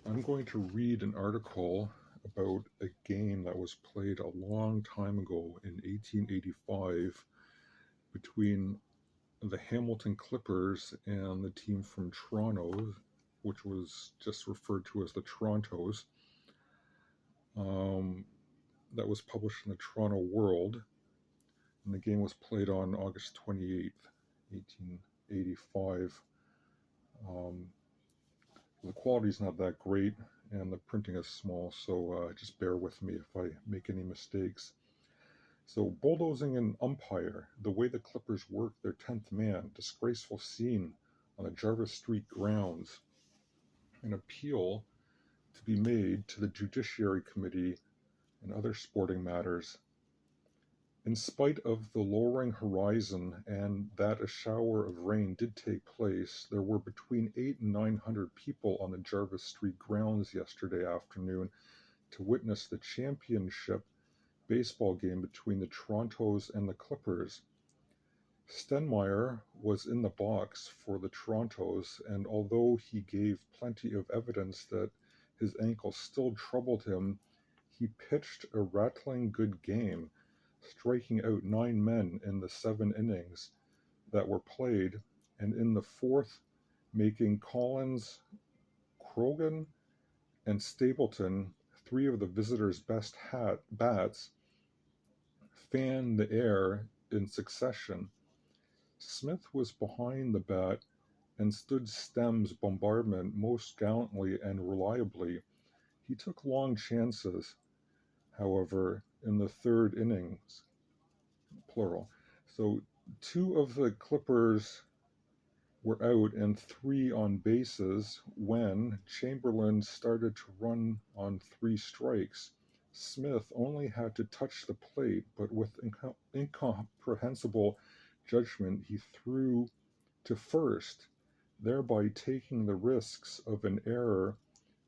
I'm going to read an article about a game that was played a long time ago in 1885 between the Hamilton Clippers and the team from Toronto, which was just referred to as the Torontos. Um, that was published in the Toronto World, and the game was played on August 28th, 1885. Um, the quality is not that great, and the printing is small, so just bear with me if I make any mistakes. So, bulldozing an umpire, the way the Clippers work their 10th man, disgraceful scene on the Jarvis Street grounds, an appeal to be made to the Judiciary Committee and other sporting matters. In spite of the lowering horizon and that a shower of rain did take place, there were between 8 and 900 people on the Jarvis Street grounds yesterday afternoon to witness the championship baseball game between the Torontos and the Clippers. Stenmeyer was in the box for the Torontos, and although he gave plenty of evidence that his ankle still troubled him, he pitched a rattling good game, striking out 9 men in the 7 innings that were played, and in the fourth making Collins, Croghan, and Stapleton, three of the visitors' best bats, fan the air in succession. Smith was behind the bat and stood Stem's bombardment most gallantly and reliably. He took long chances, however, in the third innings, plural. So 2 of the Clippers were out and 3 on bases when Chamberlain started to run on 3 strikes. Smith only had to touch the plate, but with incomprehensible judgment, he threw to first, thereby taking the risks of an error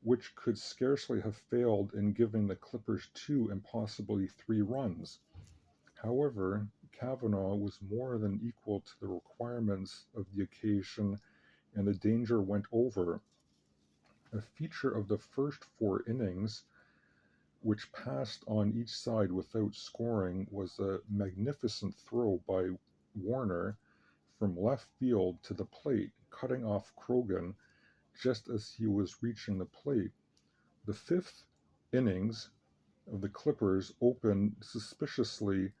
which could scarcely have failed in giving the Clippers 2 and possibly 3 runs. However, Kavanaugh was more than equal to the requirements of the occasion, and the danger went over. A feature of the first 4 innings, which passed on each side without scoring, was a magnificent throw by Warner from left field to the plate, cutting off Croghan just as he was reaching the plate. The fifth innings of the Clippers opened auspiciously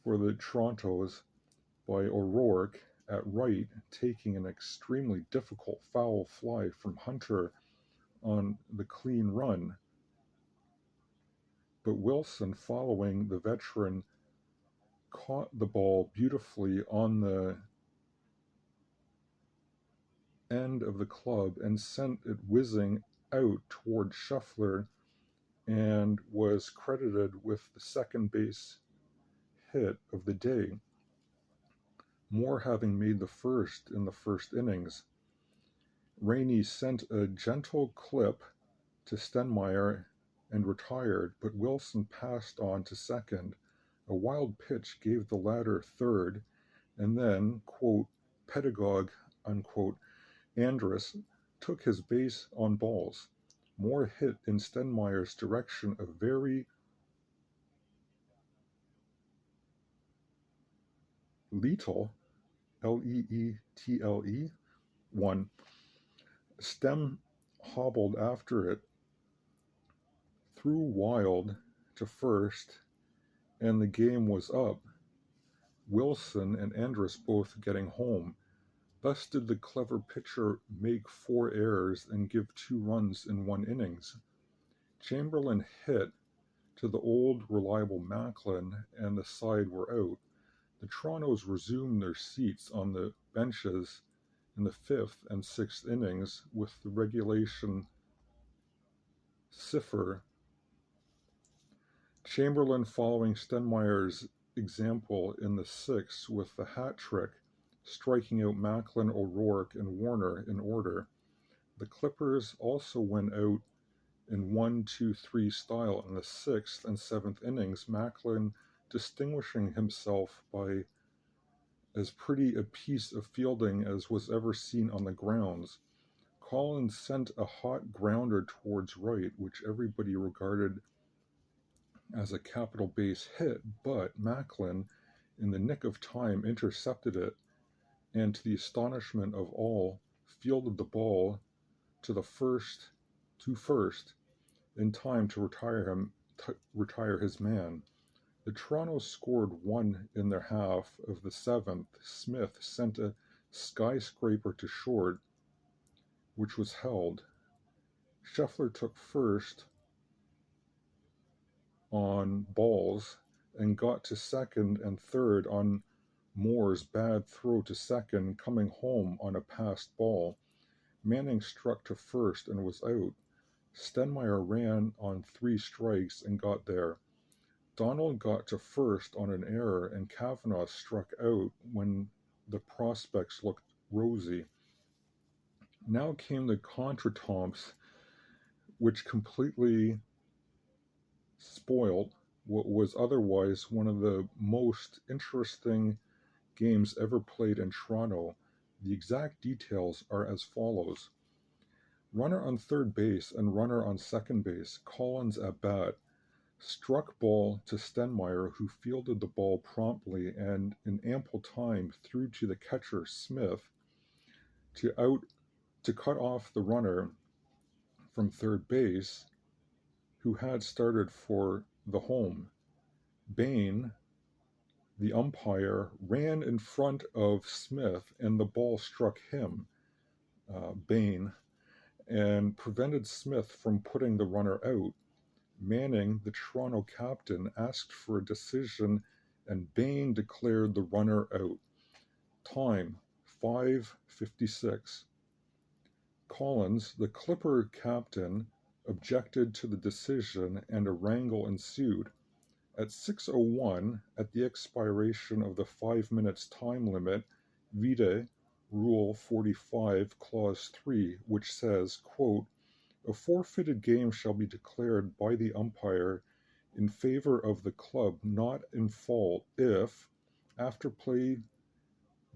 for the Torontos by O'Rourke at right, taking an extremely difficult foul fly from Hunter on the clean run. But Wilson, following the veteran, caught the ball beautifully on the end of the club and sent it whizzing out toward Scheffler, and was credited with the second base hit of the day, Moore having made the first in the first innings. Rainey sent a gentle clip to Stenmeyer and retired, but Wilson passed on to second. A wild pitch gave the latter third, and then, quote, pedagogue, unquote, Andrus took his base on balls. Moore hit in Stenmeyer's direction a very lethal, Leetle, one. Stem hobbled after it, threw wild to first, and the game was up, Wilson and Andrus both getting home. Thus did the clever pitcher make 4 errors and give 2 runs in 1 innings. Chamberlain hit to the old reliable Macklin, and the side were out. The Torontos resumed their seats on the benches in the 5th and 6th innings with the regulation cipher. Chamberlain following Stenmeyer's example in the 6th with the hat trick, striking out Macklin, O'Rourke, and Warner in order. The Clippers also went out in 1-2-3 style in the 6th and 7th innings, Macklin distinguishing himself by as pretty a piece of fielding as was ever seen on the grounds. Collins sent a hot grounder towards right, which everybody regarded as a capital base hit, but Macklin, in the nick of time, intercepted it, and to the astonishment of all, fielded the ball to first in time to retire his man. The Toronto scored one in their half of the seventh. Smith sent a skyscraper to short, which was held. Scheffler took first on balls and got to second and third on Moore's bad throw to second, coming home on a passed ball. Manning struck to first and was out. Stenmeyer ran on 3 strikes and got there. Donald got to first on an error, and Kavanaugh struck out when the prospects looked rosy. Now came the contretemps, which completely spoiled what was otherwise one of the most interesting games ever played in Toronto. The exact details are as follows. Runner on third base and runner on second base, Collins at bat, struck ball to Stenmeyer, who fielded the ball promptly and in ample time threw to the catcher Smith to cut off the runner from third base, who had started for the home. Bain, the umpire, ran in front of Smith and the ball struck him, Bain, and prevented Smith from putting the runner out. Manning, the Toronto captain, asked for a decision and Bain declared the runner out. Time, 5:56. Collins, the Clipper captain, objected to the decision and a wrangle ensued. At 6:01, at the expiration of the 5 minutes time limit, vide Rule 45, Clause 3, which says, quote, a forfeited game shall be declared by the umpire in favor of the club not in fault if, after play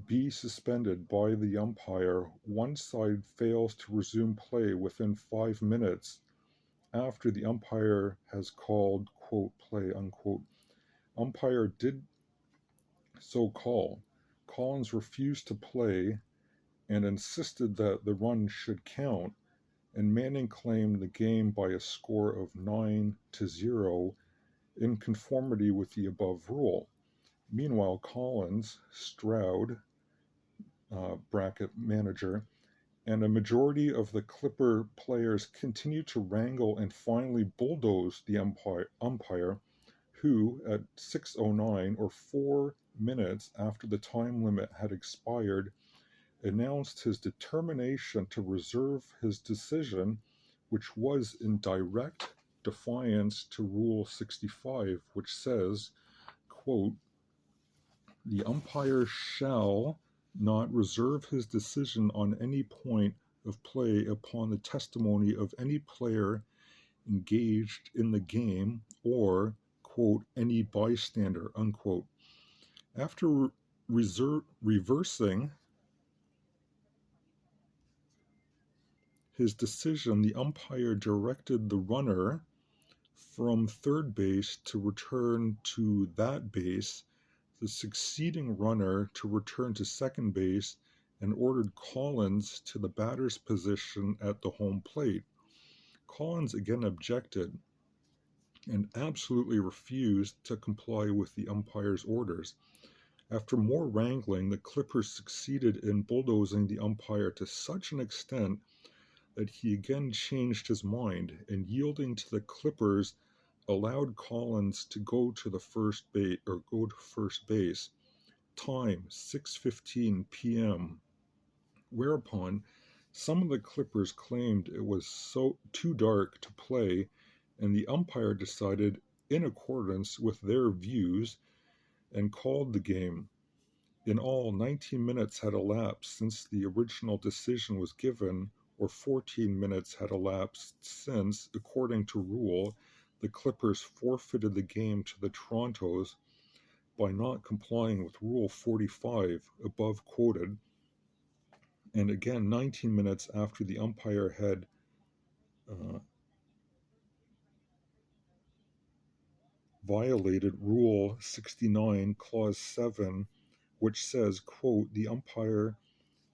be suspended by the umpire, one side fails to resume play within 5 minutes after the umpire has called, quote, play, unquote. Umpire did so call. Collins refused to play and insisted that the run should count, and Manning claimed the game by a score of 9-0 in conformity with the above rule. Meanwhile, Collins, Stroud, bracket manager, and a majority of the Clipper players continued to wrangle and finally bulldoze the umpire, who, at 6:09, or 4 minutes after the time limit had expired, announced his determination to reserve his decision, which was in direct defiance to Rule 65, which says, quote, the umpire shall not reserve his decision on any point of play upon the testimony of any player engaged in the game or, quote, any bystander, unquote. After reversing his decision, the umpire directed the runner from third base to return to that base, the succeeding runner to return to second base, and ordered Collins to the batter's position at the home plate. Collins again objected and absolutely refused to comply with the umpire's orders. After more wrangling, the Clippers succeeded in bulldozing the umpire to such an extent that he again changed his mind, and yielding to the Clippers, allowed Collins to go to first base. Time 6:15 p.m. Whereupon some of the Clippers claimed it was too dark to play, and the umpire decided in accordance with their views and called the game. In all, 19 minutes had elapsed since the original decision was given, or 14 minutes had elapsed since, according to rule, the Clippers forfeited the game to the Torontos by not complying with Rule 45 above quoted. And again, 19 minutes after the umpire had uh, violated Rule 69, Clause 7, which says, quote, the umpire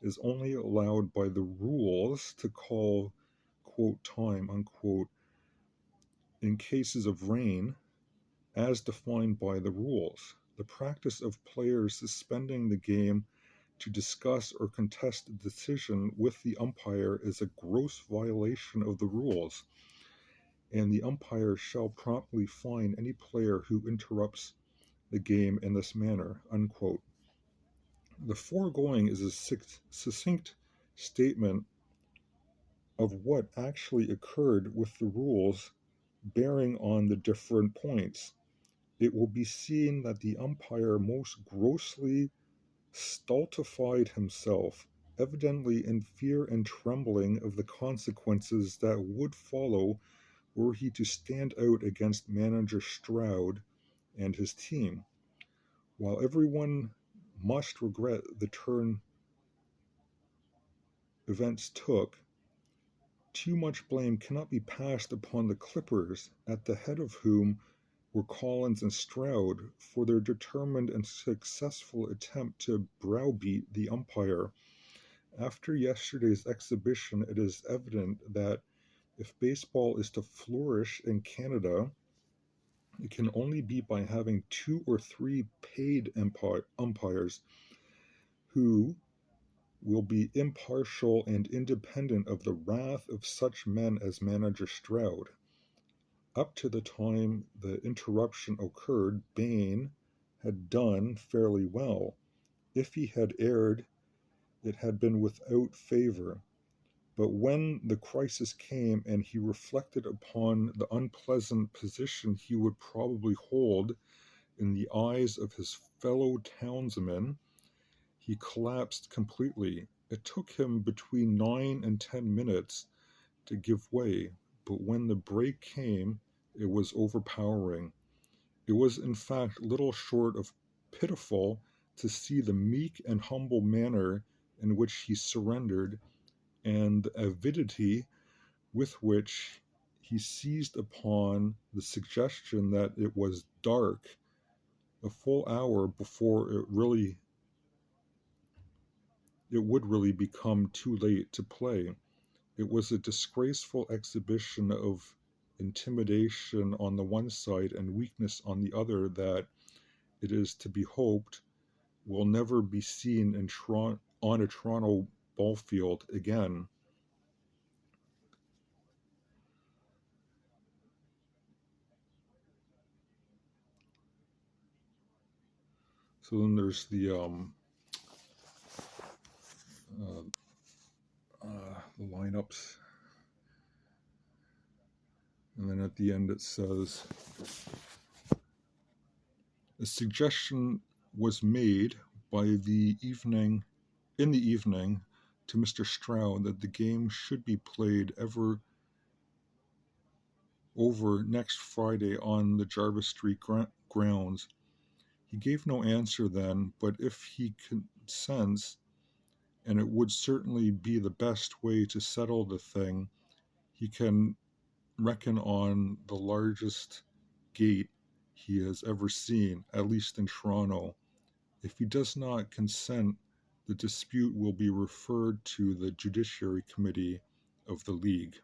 is only allowed by the rules to call, quote, time, unquote, in cases of rain as defined by the rules. The practice of players suspending the game to discuss or contest a decision with the umpire is a gross violation of the rules, and the umpire shall promptly fine any player who interrupts the game in this manner, unquote. The foregoing is a succinct statement of what actually occurred with the rules bearing on the different points. It will be seen that the umpire most grossly stultified himself, evidently in fear and trembling of the consequences that would follow were he to stand out against manager Stroud and his team. While everyone must regret the turn events took, too much blame cannot be passed upon the Clippers, at the head of whom were Collins and Stroud, for their determined and successful attempt to browbeat the umpire. After yesterday's exhibition, it is evident that if baseball is to flourish in Canada, it can only be by having 2 or 3 paid umpires who will be impartial and independent of the wrath of such men as manager Stroud. Up to the time the interruption occurred, Bain had done fairly well. If he had erred, it had been without favor. But when the crisis came and he reflected upon the unpleasant position he would probably hold in the eyes of his fellow townsmen, he collapsed completely. It took him between 9 and 10 minutes to give way, but when the break came, it was overpowering. It was in fact little short of pitiful to see the meek and humble manner in which he surrendered, and the avidity with which he seized upon the suggestion that it was dark a full hour before it would really become too late to play. It was a disgraceful exhibition of intimidation on the one side and weakness on the other that it is to be hoped will never be seen on a Toronto ball field again. So then there's uh, the lineups, and then at the end it says a suggestion was made in the evening to Mr. Stroud that the game should be played over next Friday on the Jarvis Street grounds. He gave no answer then, but if he consents, and it would certainly be the best way to settle the thing, he can reckon on the largest gate he has ever seen, at least in Toronto. If he does not consent, the dispute will be referred to the Judiciary Committee of the League.